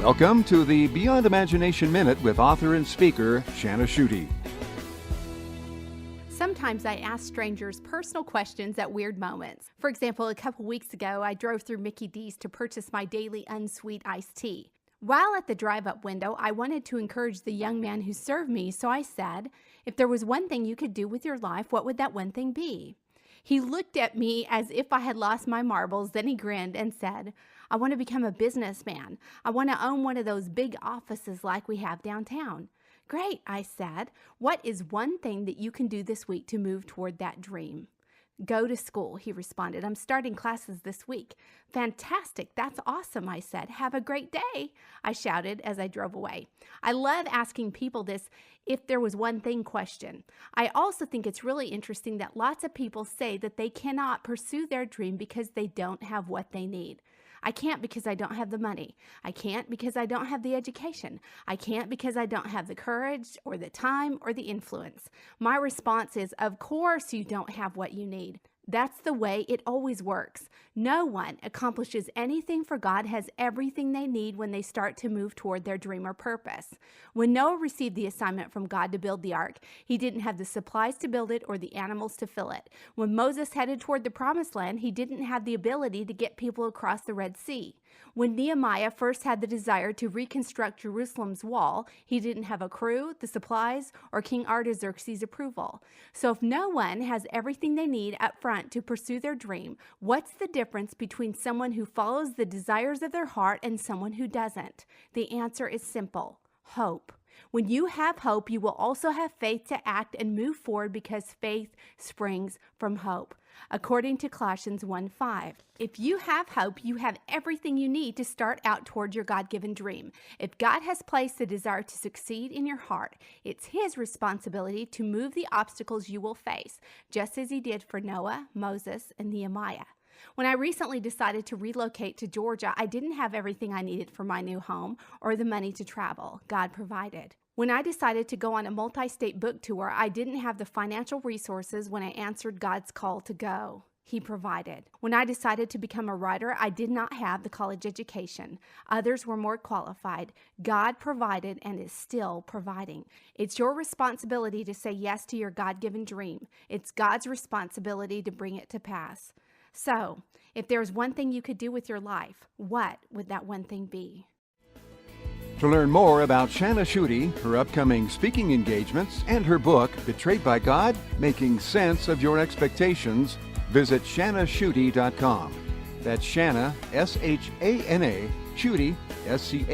Welcome to the Beyond Imagination Minute with author and speaker Shana Schutte. Sometimes I ask strangers personal questions at weird moments. For example, a couple weeks ago, I drove through Mickey D's to purchase my daily unsweet iced tea. While at the drive-up window, I wanted to encourage the young man who served me, so I said, "If there was one thing you could do with your life, what would that one thing be?" He looked at me as if I had lost my marbles, then he grinned and said, "I want to become a businessman. I want to own one of those big offices like we have downtown." "Great," I said. "What is one thing that you can do this week to move toward that dream?" "Go to school," he responded. "I'm starting classes this week." "Fantastic. That's awesome," I said. "Have a great day," I shouted as I drove away. I love asking people this "if there was one thing" question. I also think it's really interesting that lots of people say that they cannot pursue their dream because they don't have what they need. I can't because I don't have the money. I can't because I don't have the education. I can't because I don't have the courage or the time or the influence. My response is, of course you don't have what you need. That's the way it always works. No one accomplishes anything for God has everything they need when they start to move toward their dream or purpose. When Noah received the assignment from God to build the ark, he didn't have the supplies to build it or the animals to fill it. When Moses headed toward the promised land, he didn't have the ability to get people across the Red Sea. When Nehemiah first had the desire to reconstruct Jerusalem's wall, he didn't have a crew, the supplies, or King Artaxerxes' approval. So if no one has everything they need up front to pursue their dream, what's the difference between someone who follows the desires of their heart and someone who doesn't? The answer is simple: hope. When you have hope, you will also have faith to act and move forward because faith springs from hope. According to Colossians 1:5, if you have hope, you have everything you need to start out toward your God-given dream. If God has placed the desire to succeed in your heart, it's His responsibility to move the obstacles you will face, just as He did for Noah, Moses, and Nehemiah. When I recently decided to relocate to Georgia, I didn't have everything I needed for my new home or the money to travel. God provided. When I decided to go on a multi-state book tour, I didn't have the financial resources when I answered God's call to go. He provided. When I decided to become a writer, I did not have the college education. Others were more qualified. God provided and is still providing. It's your responsibility to say yes to your God-given dream. It's God's responsibility to bring it to pass. So, if there's one thing you could do with your life, what would that one thing be? To learn more about Shana Schutte, her upcoming speaking engagements, and her book, Betrayed by God, Making Sense of Your Expectations, visit shanaschutte.com. That's Shana, S-H-A-N-A, Schutte, S-C-H-U-T-T-E.com.